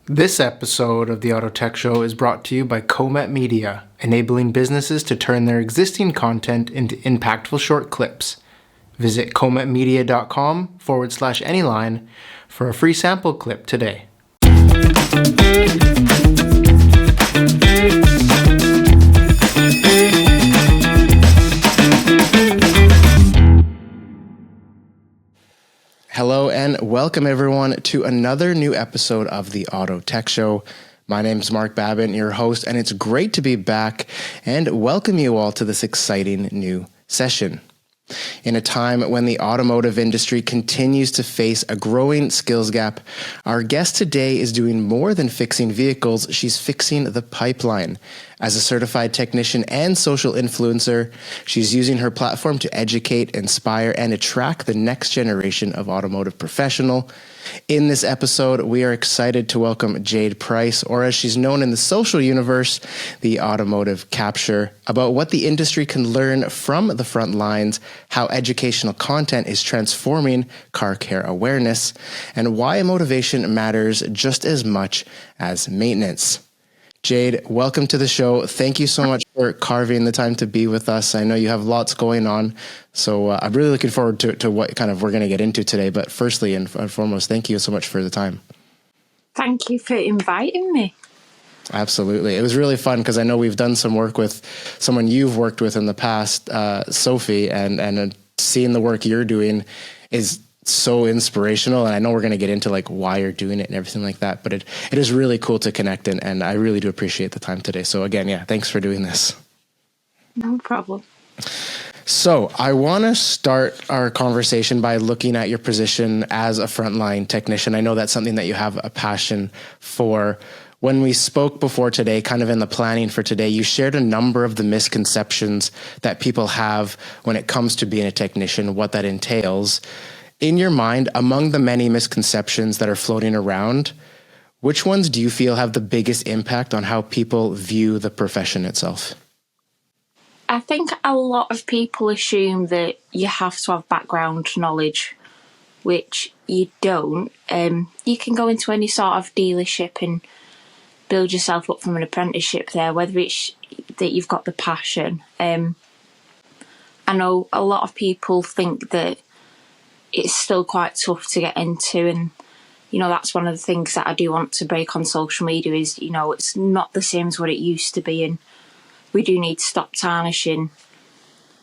This episode of the Auto Tech Show is brought to you by Comet Media, enabling businesses to turn their existing content into impactful short clips. Visit cometmedia.com/anyline for a free sample clip today. Hello and welcome everyone to another new episode of the Auto Tech Show. My name is Mark Babin, your host, and it's great to be back and welcome you all to this exciting new session. In a time when the automotive industry continues to face a growing skills gap, our guest today is doing more than fixing vehicles, she's fixing the pipeline. As a certified technician and social influencer, she's using her platform to educate, inspire, and attract the next generation of automotive professional. In this episode, we are excited to welcome Jade Price, or as she's known in the social universe, the Automotive Capture, about what the industry can learn from the front lines, how educational content is transforming car care awareness, and why motivation matters just as much as maintenance. Jade, welcome to the show. Thank you so much for carving the time to be with us. I know you have lots going on, so I'm really looking forward to what kind of we're going to get into today. But firstly and foremost, thank you so much for the time. Thank you for inviting me. Absolutely. It was really fun because I know we've done some work with someone you've worked with in the past, Sophie, and seeing the work you're doing is so inspirational. And I know we're going to get into like why you're doing it and everything like that, but it is really cool to connect and I really do appreciate the time today. So again, yeah, thanks for doing this. No problem. So I want to start our conversation by looking at your position as a frontline technician. I know that's something that you have a passion for. When we spoke before today, kind of in the planning for today, you shared a number of the misconceptions that people have when it comes to being a technician, what that entails. In your mind, among the many misconceptions that are floating around, which ones do you feel have the biggest impact on how people view the profession itself? I think a lot of people assume that you have to have background knowledge, which you don't. You can go into any sort of dealership and build yourself up from an apprenticeship there, whether it's that you've got the passion. I know a lot of people think that it's still quite tough to get into, and that's one of the things that I do want to break on social media is it's not the same as what it used to be, and we do need to stop tarnishing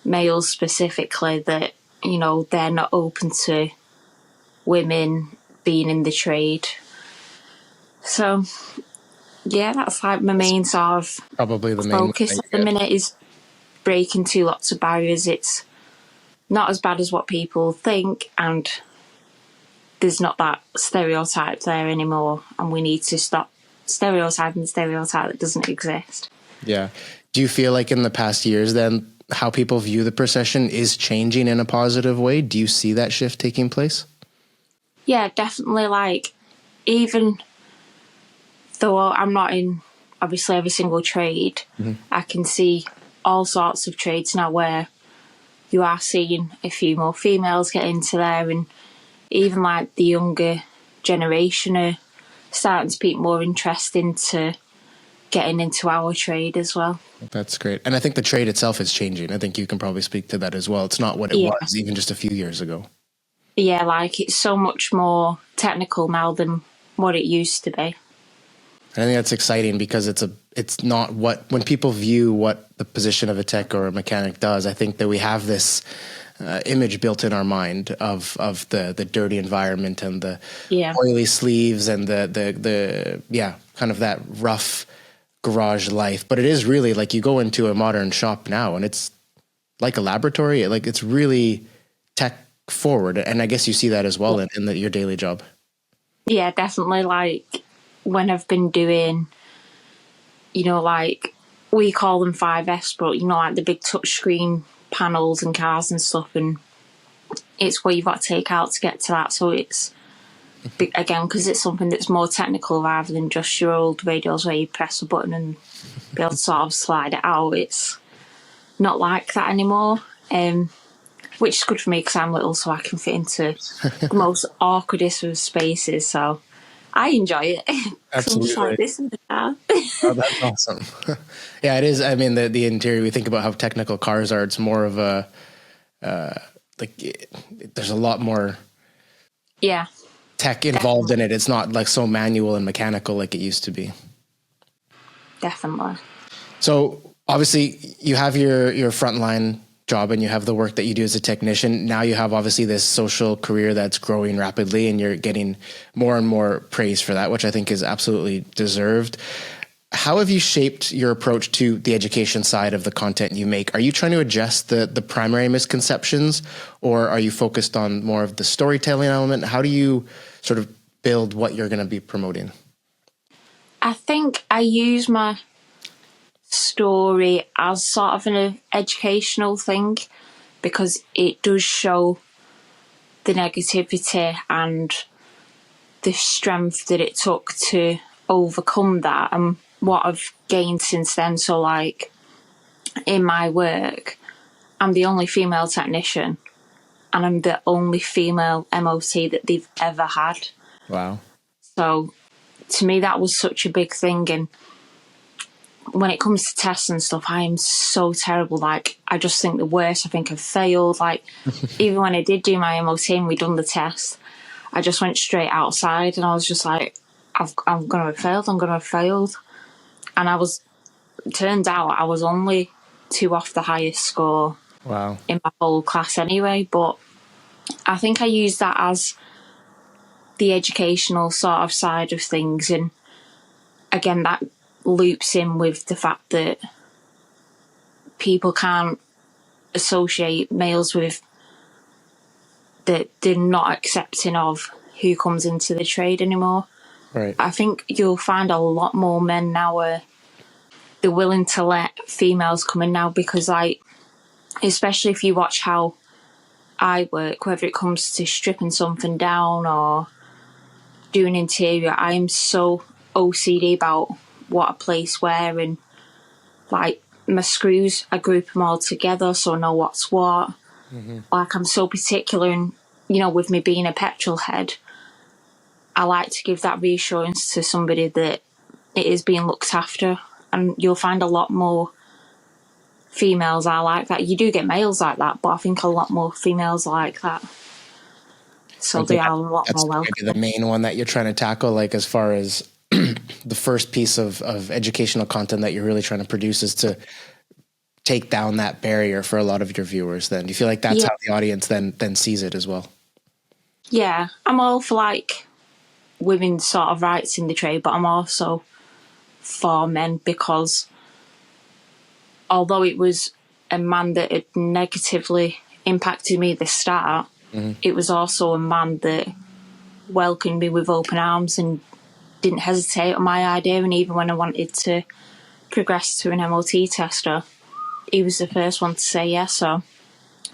males specifically that they're not open to women being in the trade. So yeah, that's like my main sort of probably the focus main at the minute is breaking through lots of barriers. It's not as bad as what people think, and there's not that stereotype there anymore, and we need to stop stereotyping the stereotype that doesn't exist. Yeah. Do you feel like in the past years then how people view the profession is changing in a positive way? Do you see that shift taking place? Yeah, definitely. Like, even though I'm not in obviously every single trade, I can see all sorts of trades now where you are seeing a few more females get into there, and even like the younger generation are starting to pique more interest into getting into our trade as well. That's great. And I think the trade itself is changing. I think you can probably speak to that as well. It's not what it was even just a few years ago. Yeah, like it's so much more technical now than what it used to be. I think that's exciting because it's not when people view what the position of a tech or a mechanic does. I think that we have this image built in our mind of the dirty environment and the oily sleeves and the kind of that rough garage life. But it is really like you go into a modern shop now and it's like a laboratory. Like it's really tech forward, and I guess you see that as well in your daily job. Yeah, definitely. Like when I've been doing, like we call them 5S, but like the big touchscreen panels and cars and stuff, and it's what you've got to take out to get to that. So it's again because it's something that's more technical rather than just your old radios where you press a button and be able to sort of slide it out. It's not like that anymore, which is good for me because I'm little, so I can fit into the most awkwardest of spaces. So I enjoy it. 'Cause I'm just like, Absolutely. this in the car. Oh, that's awesome. Yeah, it is. I mean, the interior, we think about how technical cars are. It's more of a, there's a lot more Yeah, tech involved in it. It's not like so manual and mechanical like it used to be. definitely. So obviously you have your frontline job and you have the work that you do as a technician. Now you have obviously this social career that's growing rapidly and you're getting more and more praise for that, which I think is absolutely deserved. How have you shaped your approach to the education side of the content you make? Are you trying to adjust the primary misconceptions, or are you focused on more of the storytelling element? How do you sort of build what you're going to be promoting? I think I use my story as sort of an educational thing because it does show the negativity and the strength that it took to overcome that and what I've gained since then. So, like, in my work, I'm the only female technician and I'm the only female MOT that they've ever had. Wow. So, to me, that was such a big thing. And when it comes to tests and stuff, I am so terrible. Like, I just think the worst. I think I've failed. Like, even when I did do my MOT and we done the test, I just went straight outside and I was just like, I'm going to have failed. I'm going to have failed. And turned out I was only 2 off the highest score Wow. in my whole class anyway. But I think I use that as the educational sort of side of things. And again, that loops in with the fact that people can't associate males with that they're not accepting of who comes into the trade anymore. Right. I think you'll find a lot more men now where they're willing to let females come in now because, like, especially if you watch how I work, whether it comes to stripping something down or doing interior, I'm so OCD about what I place where, and like my screws, I group them all together so I know what's what. Mm-hmm. Like, I'm so particular, and with me being a petrol head, I like to give that reassurance to somebody that it is being looked after. And you'll find a lot more females are like that. You do get males like that, but I think a lot more females are like that. So they are a lot more welcome. Maybe the main one that you're trying to tackle, like as far as the first piece of educational content that you're really trying to produce, is to take down that barrier for a lot of your viewers. Then do you feel like that's how the audience then sees it as well? Yeah, I'm all for like women's sort of rights in the trade, but I'm also for men because although it was a man that had negatively impacted me at the start, it was also a man that welcomed me with open arms and didn't hesitate on my idea. And even when I wanted to progress to an MOT tester, he was the first one to say yes. So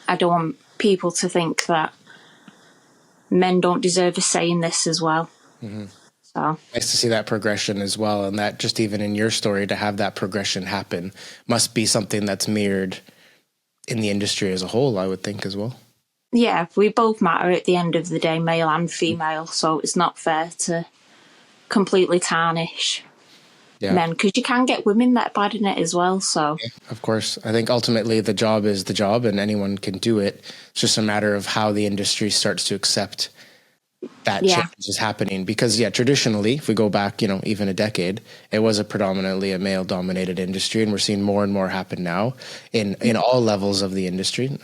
I don't want people to think that men don't deserve a say in this as well. Mm-hmm. So nice to see that progression as well, and that just even in your story to have that progression happen must be something that's mirrored in the industry as a whole, I would think, as well. Yeah, we both matter at the end of the day, male and female, so it's not fair to completely tarnish men, because you can get women that bad in it as well. So of course, I think ultimately the job is the job and anyone can do it. It's just a matter of how the industry starts to accept that change is happening, because traditionally, if we go back, even a decade, it was a predominantly a male dominated industry, and we're seeing more and more happen now in all levels of the industry,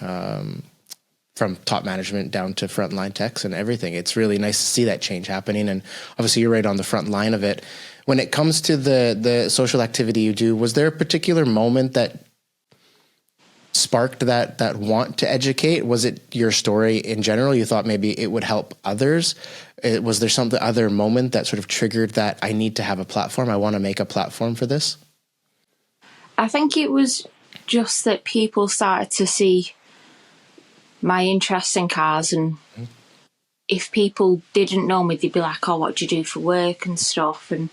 from top management down to frontline techs and everything. It's really nice to see that change happening, and obviously you're right on the front line of it. When it comes to the social activity you do, was there a particular moment that sparked that want to educate? Was it your story in general? You thought maybe it would help others? Was there some other moment that sort of triggered that I need to have a platform? I want to make a platform for this? I think it was just that people started to see my interest in cars, and if people didn't know me, they'd be like, oh, what do you do for work and stuff? And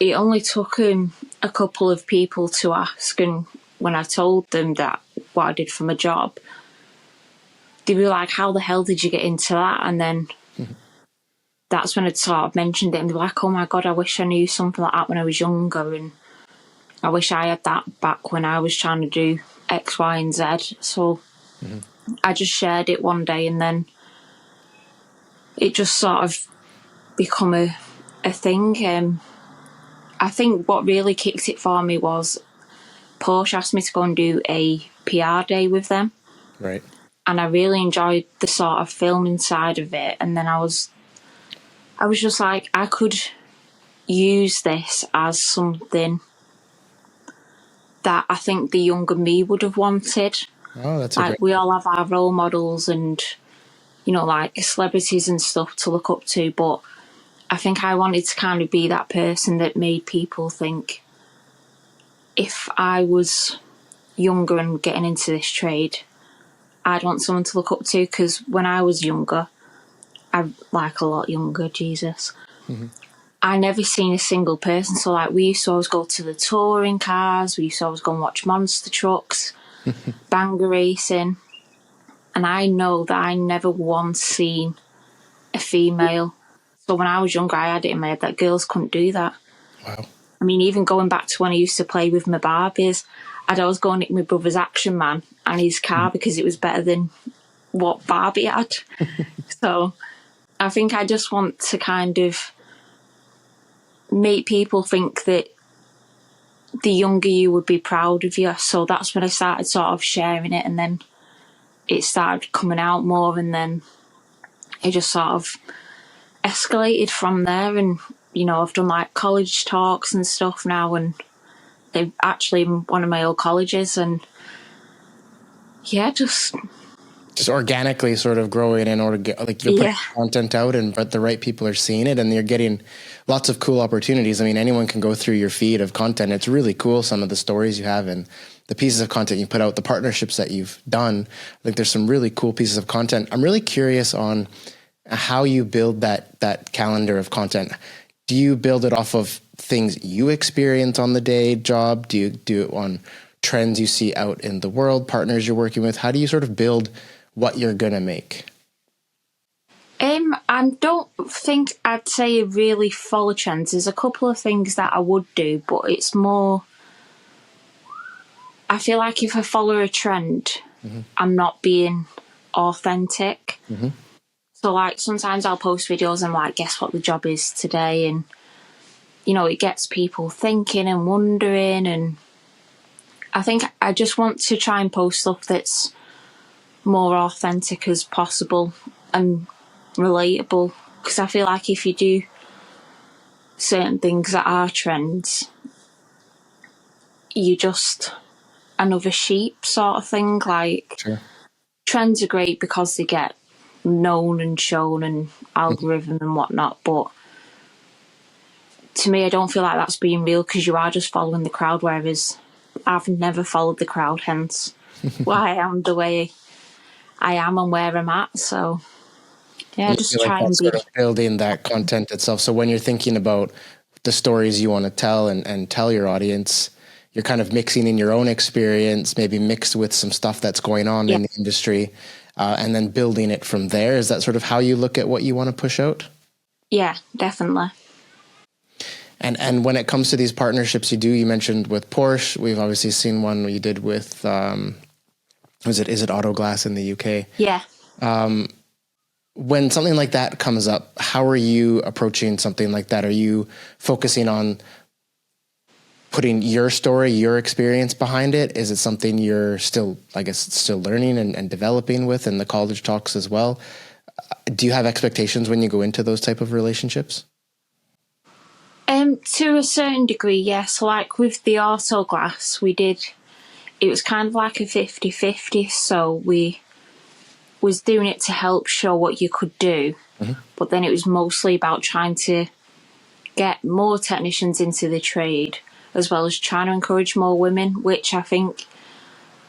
it only took a couple of people to ask, and when I told them that what I did for my job, they'd be like, how the hell did you get into that? And then that's when I'd sort of mentioned it and be like, oh my God, I wish I knew something like that when I was younger, and I wish I had that back when I was trying to do X, Y, and Z. So I just shared it one day, and then it just sort of become a thing. I think what really kicked it for me was Porsche asked me to go and do a PR day with them. Right. And I really enjoyed the sort of filming side of it. And then I was just like, I could use this as something that I think the younger me would have wanted. Oh, that's a Like, great. we all have our role models and, you know, like celebrities and stuff to look up to. But I think I wanted to kind of be that person that made people think, if I was younger and getting into this trade, I'd want someone to look up to. Because when I was younger, I like a lot younger, Jesus, I never seen a single person. So like, we used to always go to the touring cars, we used to always go and watch monster trucks, banger racing, and I know that I never once seen a female. So when I was younger, I had it in my head that girls couldn't do that. Wow. I mean, even going back to when I used to play with my Barbies, I'd always go and nick my brother's Action Man and his car because it was better than what Barbie had. So I think I just want to kind of make people think that the younger you would be proud of you. So that's when I started sort of sharing it, and then it started coming out more, and then it just sort of escalated from there. And, you know, I've done like college talks and stuff now, and they're actually in one of my old colleges, and yeah, just organically sort of growing in order to get, like, you're putting content out, and but the right people are seeing it, and you're getting lots of cool opportunities. I mean, anyone can go through your feed of content. It's really cool, some of the stories you have and the pieces of content you put out, the partnerships that you've done. Like, there's some really cool pieces of content. I'm really curious on how you build that calendar of content. Do you build it off of things you experience on the day job? Do you do it on trends you see out in the world, partners you're working with? How do you sort of build what you're going to make? I don't think I'd say really follow trends. There's a couple of things that I would do, but it's more, I feel like if I follow a trend, I'm not being authentic. So like, sometimes I'll post videos and like, guess what the job is today? And, you know, it gets people thinking and wondering. And I think I just want to try and post stuff that's more authentic as possible and relatable, because I feel like if you do certain things that are trends, you just another sheep sort of thing. Like, Sure. Trends are great because they get known and shown and algorithm and whatnot, but to me, I don't feel like that's being real, because you are just following the crowd, whereas I've never followed the crowd, hence why I am the way I am and where I'm at. So yeah, You just feel like try and that's be sort of building that content itself. So when you're thinking about the stories you want to tell and tell your audience, you're kind of mixing in your own experience, maybe mixed with some stuff that's going on in the industry, and then building it from there. Is that sort of how you look at what you want to push out? Yeah, definitely. And when it comes to these partnerships you mentioned with Porsche, we've obviously seen one you did with, is it Autoglass in the UK? Yeah. When something like that comes up, how are you approaching something like that? Are you focusing on putting your story, your experience behind it? Is it something you're still, I guess, still learning and developing with in the college talks as well? Do you have expectations when you go into those type of relationships? To a certain degree, yes. Like with the Autoglass, it was kind of like a 50-50, so we was doing it to help show what you could do, but then it was mostly about trying to get more technicians into the trade, as well as trying to encourage more women, which I think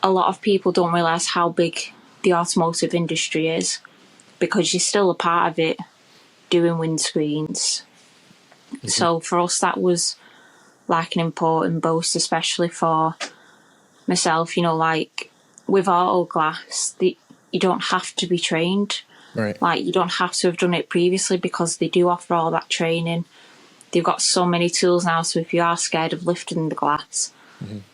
a lot of people don't realise how big the automotive industry is, because you're still a part of it doing windscreens. So for us, that was like an important boost, especially for myself. You know, like with Autoglass, you don't have to be trained. Right. Like, you don't have to have done it previously because they do offer all that training. They've got so many tools now, so if you are scared of lifting the glass,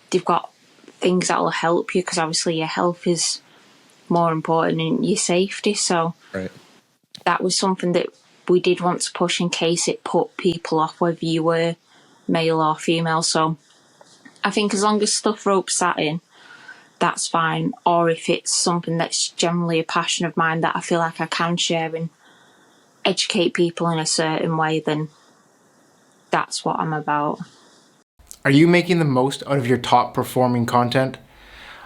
they've got things that will help you, because obviously your health is more important than your safety. So Right. that was something that we did want to push in case it put people off, whether you were male or female. So I think as long as stuff ropes that in, that's fine. Or if it's something that's generally a passion of mine that I feel like I can share and educate people in a certain way, then that's what I'm about. Are you making the most out of your top performing content?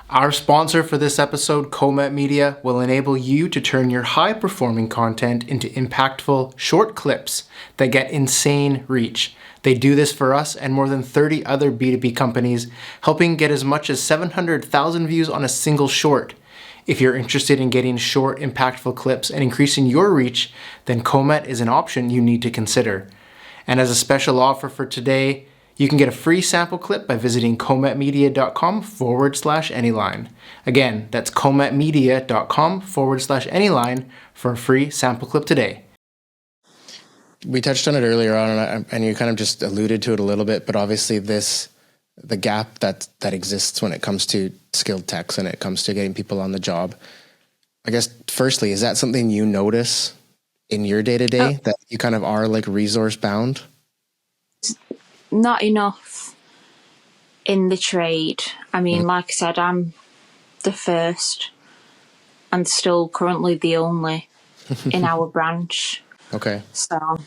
Our sponsor for this episode, Comet Media, will enable you to turn your high-performing content into impactful short clips that get insane reach. They do this for us and more than 30 other B2B companies, helping get as much as 700,000 views on a single short. If you're interested in getting short, impactful clips and increasing your reach, then Comet is an option you need to consider. And as a special offer for today, you can get a free sample clip by visiting cometmedia.com/anyline. Again, that's cometmedia.com/anyline for a free sample clip today. We touched on it earlier on, and you kind of just alluded to it a little bit, but obviously the gap that exists when it comes to skilled techs and it comes to getting people on the job. I guess, firstly, is that something you notice in your day-to-day, that you kind of are like resource bound? Not enough in the trade. I mean, like I said, I'm the first and still currently the only in our branch. Okay. So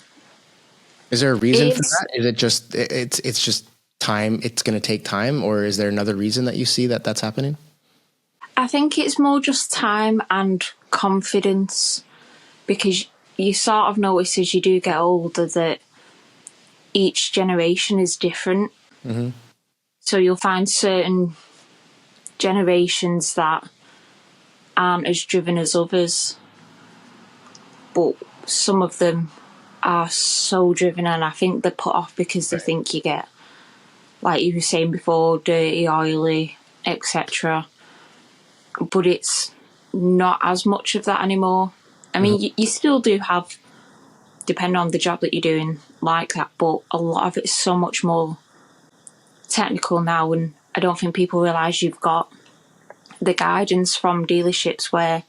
is there a reason for that? Is it just it's just time? It's going to take time, or is there another reason that you see that that's happening? I think it's more just time and confidence, because you sort of notice as you do get older that each generation is different. So you'll find certain generations that aren't as driven as others, but some of them are so driven, and I think they're put off because they think you get, like you were saying before, dirty, oily, etc. But it's not as much of that anymore. I mean, you still do have, depending on the job that you're doing, like that, but a lot of it's so much more technical now, and I don't think people realise you've got the guidance from dealerships where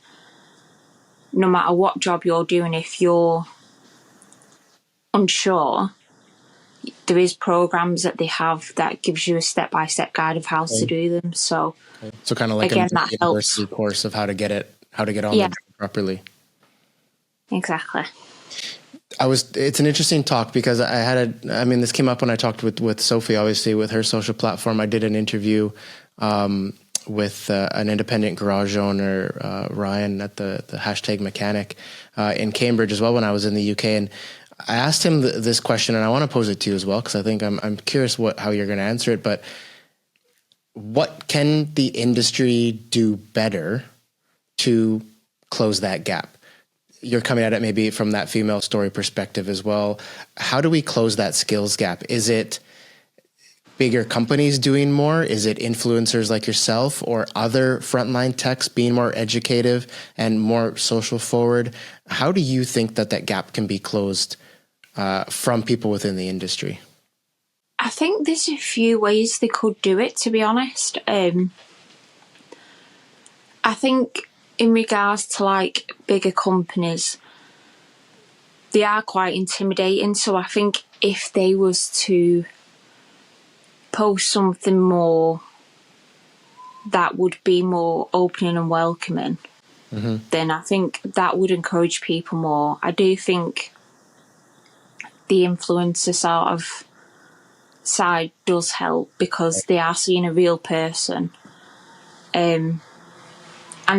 no matter what job you're doing, if you're unsure, there is programs that they have that gives you a step-by-step guide of how to do them. So kind of like again, a that university helps. course of how to get on the job properly. Exactly. It's an interesting talk because this came up when I talked with Sophie, obviously, with her social platform. I did an interview with an independent garage owner, Ryan, at the hashtag mechanic in Cambridge as well, when I was in the UK. And I asked him this question, and I want to pose it to you as well, because I think I'm curious how you're going to answer it. But what can the industry do better to close that gap? You're coming at it maybe from that female story perspective as well. How do we close that skills gap? Is it bigger companies doing more? Is it influencers like yourself or other frontline techs being more educative and more social forward? How do you think that gap can be closed from people within the industry? I think there's a few ways they could do it, to be honest. I think in regards to like bigger companies, they are quite intimidating. So I think if they was to post something more that would be more opening and welcoming, then I think that would encourage people more. I do think the influencer sort of side does help because they are seeing a real person. And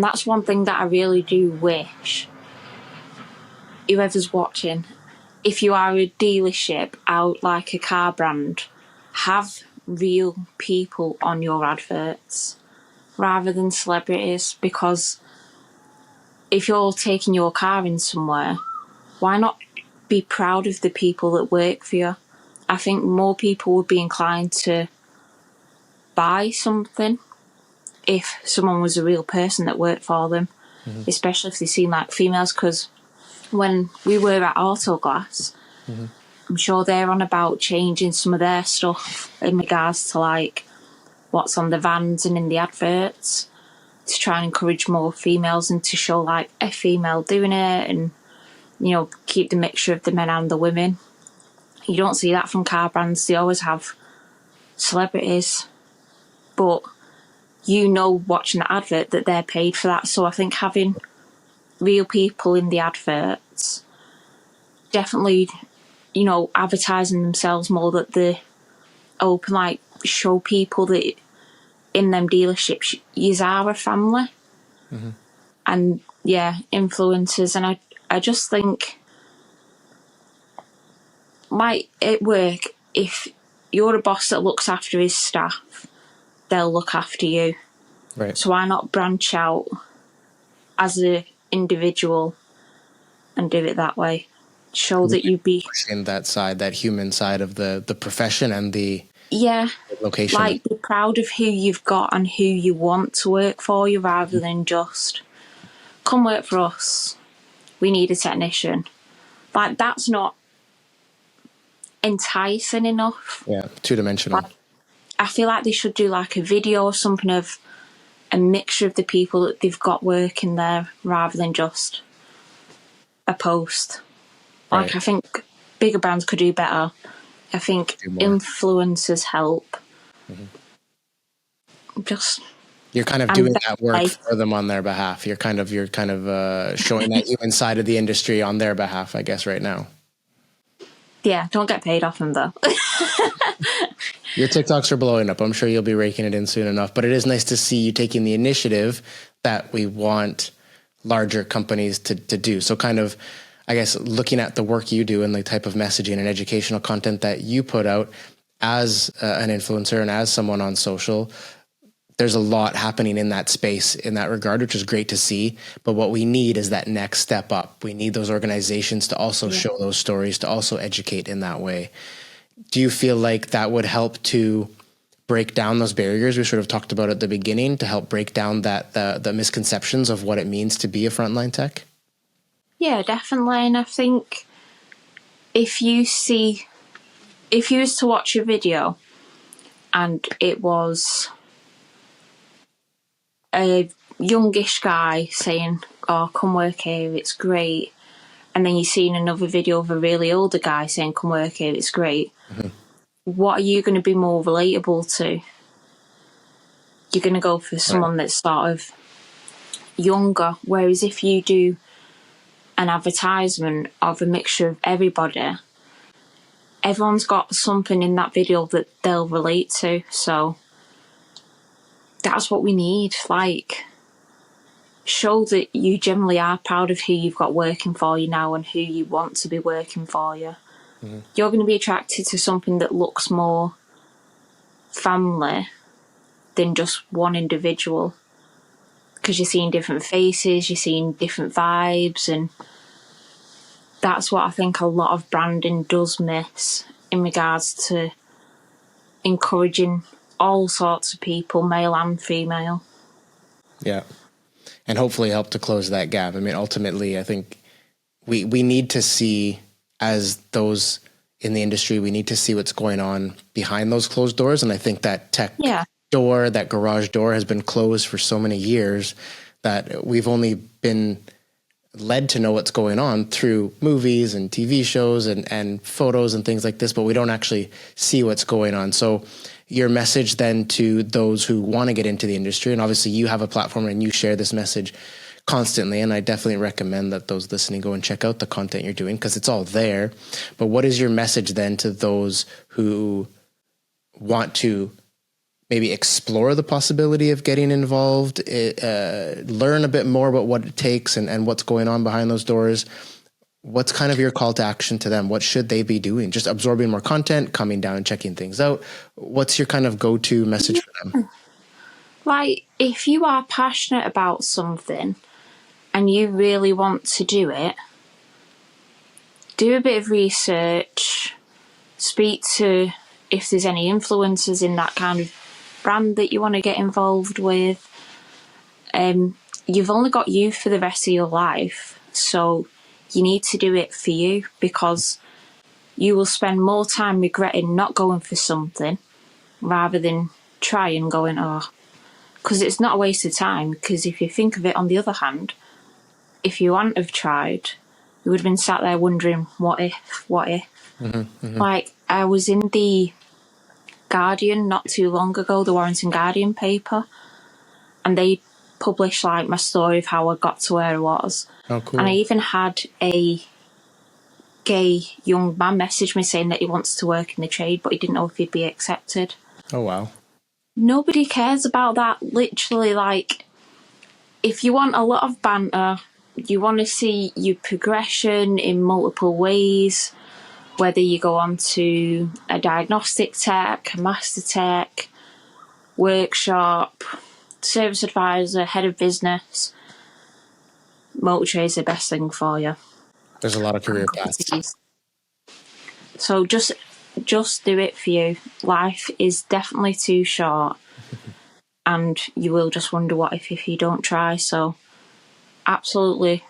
that's one thing that I really do wish whoever's watching, if you are a dealership out like a car brand, have real people on your adverts rather than celebrities, because if you're taking your car in somewhere, why not be proud of the people that work for you? I think more people would be inclined to buy something if someone was a real person that worked for them, especially if they seem like females, because when we were at Autoglass, I'm sure they're on about changing some of their stuff in regards to like what's on the vans and in the adverts to try and encourage more females and to show like a female doing it and, you know, keep the mixture of the men and the women. You don't see that from car brands. They always have celebrities, but you know, watching the advert that they're paid for that. So I think having real people in the adverts definitely, you know, advertising themselves more, that they open, like show people that in them dealerships yous are a family. And yeah, influencers. And I just think, like at work, if you're a boss that looks after his staff, they'll look after you. Right. So why not branch out as an individual and do it that way? Show that you be in that side, that human side of the profession and the location. like be proud of who you've got and who you want to work for you, rather than just come work for us. We need a technician. Like that's not enticing enough. Yeah, two-dimensional. Like, I feel like they should do like a video or something of a mixture of the people that they've got working there, rather than just a post. Like Right. I think bigger brands could do better. I think influencers help. Just You're kind of doing that work for them on their behalf. You're kind of showing that human side of the industry on their behalf, I guess, right now. Yeah, don't get paid off them though. Your TikToks are blowing up. I'm sure you'll be raking it in soon enough. But it is nice to see you taking the initiative that we want larger companies to do. So kind of, I guess, looking at the work you do and the type of messaging and educational content that you put out as an influencer and as someone on social, there's a lot happening in that space in that regard, which is great to see. But what we need is that next step up. We need those organizations to also show those stories, to also educate in that way. Do you feel like that would help to break down those barriers we sort of talked about at the beginning, to help break down that the misconceptions of what it means to be a frontline tech? Yeah, definitely. And I think if you was to watch a video and it was a youngish guy saying, "Oh, come work here, it's great," and then you've seen another video of a really older guy saying, "Come work here, it's great," what are you going to be more relatable to? You're going to go for someone that's sort of younger. Whereas if you do an advertisement of a mixture of everybody, everyone's got something in that video that they'll relate to. So that's what we need. Like, show that you generally are proud of who you've got working for you now and who you want to be working for you. You're going to be attracted to something that looks more family than just one individual, because you're seeing different faces, you're seeing different vibes, and that's what I think a lot of branding does miss in regards to encouraging all sorts of people, male and female. Yeah. And hopefully help to close that gap. I mean, ultimately, I think we need to see, as those in the industry, we need to see what's going on behind those closed doors. And I think that tech door, that garage door, has been closed for so many years that we've only been led to know what's going on through movies and TV shows and photos and things like this, but we don't actually see what's going on. So your message then to those who want to get into the industry, and obviously you have a platform and you share this message constantly, and I definitely recommend that those listening go and check out the content you're doing because it's all there. But what is your message then to those who want to maybe explore the possibility of getting involved, learn a bit more about what it takes and what's going on behind those doors? What's kind of your call to action to them? What should they be doing? Just absorbing more content, coming down and checking things out? What's your kind of go-to message for them? Like, if you are passionate about something and you really want to do it, do a bit of research, speak to if there's any influencers in that kind of brand that you want to get involved with. You've only got you for the rest of your life, so you need to do it for you, because you will spend more time regretting not going for something rather than trying going, oh, because it's not a waste of time. Because if you think of it on the other hand, if you hadn't have tried, you would have been sat there wondering, what if? Like, I was in the Guardian not too long ago, the Warrington Guardian paper, and they published like my story of how I got to where I was. Oh, cool. And I even had a gay young man message me saying that he wants to work in the trade, but he didn't know if he'd be accepted. Oh, wow. Nobody cares about that. Literally, like, if you want a lot of banter, you want to see your progression in multiple ways, whether you go on to a diagnostic tech, a master tech, workshop, service advisor, head of business, motor trade's the best thing for you. There's a lot of career paths. So just do it for you. Life is definitely too short, and you will just wonder what if you don't try. So absolutely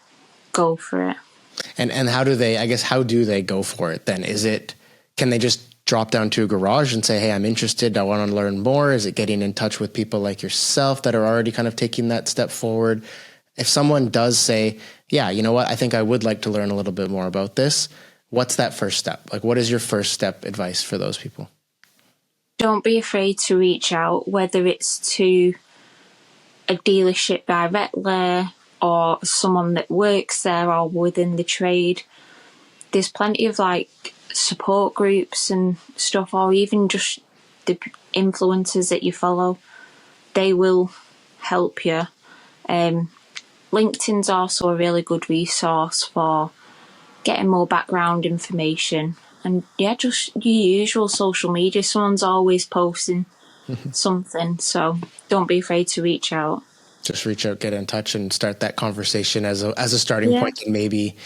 go for it. And how do they go for it then? Can they just drop down to a garage and say, hey, I'm interested, I want to learn more? Is it getting in touch with people like yourself that are already kind of taking that step forward? If someone does say, yeah, you know what, I think I would like to learn a little bit more about this, what's that first step? Like, what is your first step advice for those people? Don't be afraid to reach out, whether it's to a dealership directly or someone that works there or within the trade. There's plenty of like support groups and stuff, or even just the influencers that you follow. They will help you. LinkedIn's also a really good resource for getting more background information. And yeah, just your usual social media. Someone's always posting something, so don't be afraid to reach out. Just reach out, get in touch, and start that conversation as a starting point. And maybe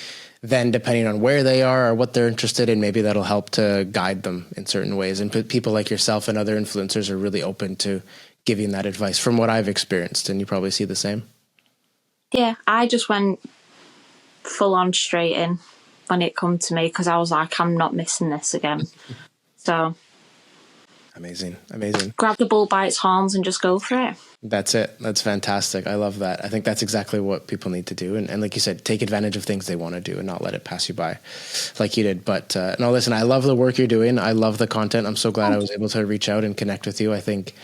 then, depending on where they are or what they're interested in, maybe that'll help to guide them in certain ways. And people like yourself and other influencers are really open to giving that advice from what I've experienced. And you probably see the same. Yeah, I just went full on straight in when it come to me, because I was like, I'm not missing this again. So Amazing. Grab the bull by its horns and just go for it. That's it. That's fantastic. I love that. I think that's exactly what people need to do. And like you said, take advantage of things they want to do and not let it pass you by like you did. But no, listen, I love the work you're doing. I love the content. I'm so glad I was able to reach out and connect with you. I think,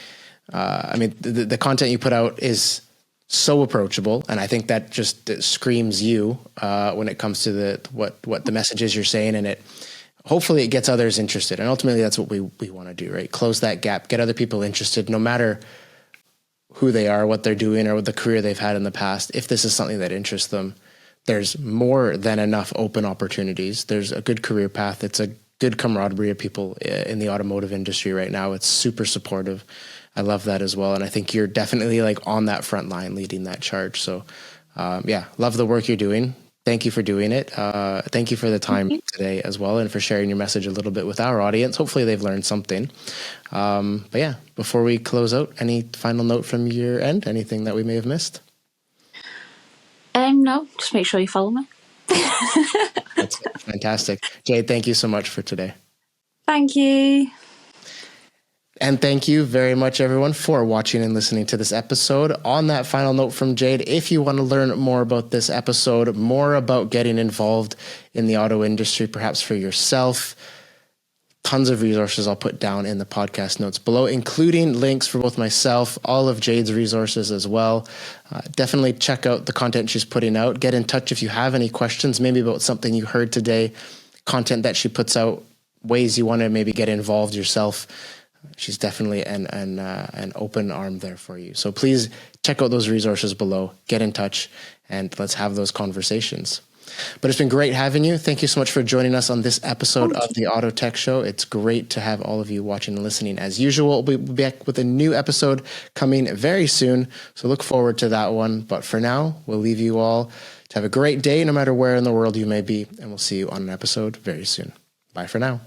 the content you put out is so approachable. And I think that just screams you when it comes to what the messages you're saying, and hopefully it gets others interested. And ultimately that's what we want to do, right? Close that gap, get other people interested, no matter who they are, what they're doing, or what the career they've had in the past. If this is something that interests them, there's more than enough open opportunities. There's a good career path. It's a good camaraderie of people in the automotive industry right now. It's super supportive. I love that as well. And I think you're definitely like on that front line leading that charge. So love the work you're doing. Thank you for doing it. Thank you for the time today as well, and for sharing your message a little bit with our audience. Hopefully they've learned something. But yeah, before we close out, any final note from your end? Anything that we may have missed? No, just make sure you follow me. That's it. Fantastic. Jade, thank you so much for today. Thank you. And thank you very much, everyone, for watching and listening to this episode. On that final note from Jade, if you want to learn more about this episode, more about getting involved in the auto industry, perhaps for yourself, tons of resources I'll put down in the podcast notes below, including links for both myself, all of Jade's resources as well. Definitely check out the content she's putting out. Get in touch if you have any questions, maybe about something you heard today, content that she puts out, ways you want to maybe get involved yourself. She's definitely an open arm there for you. So please check out those resources below, get in touch, and let's have those conversations. But it's been great having you. Thank you so much for joining us on this episode of the Auto Tech Show. It's great to have all of you watching and listening as usual. We'll be back with a new episode coming very soon, so look forward to that one. But for now, we'll leave you all to have a great day, no matter where in the world you may be, and we'll see you on an episode very soon. Bye for now.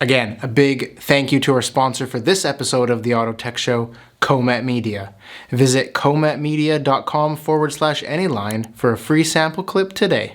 Again, a big thank you to our sponsor for this episode of the Auto Tech Show, Comet Media. Visit cometmedia.com/anyline for a free sample clip today.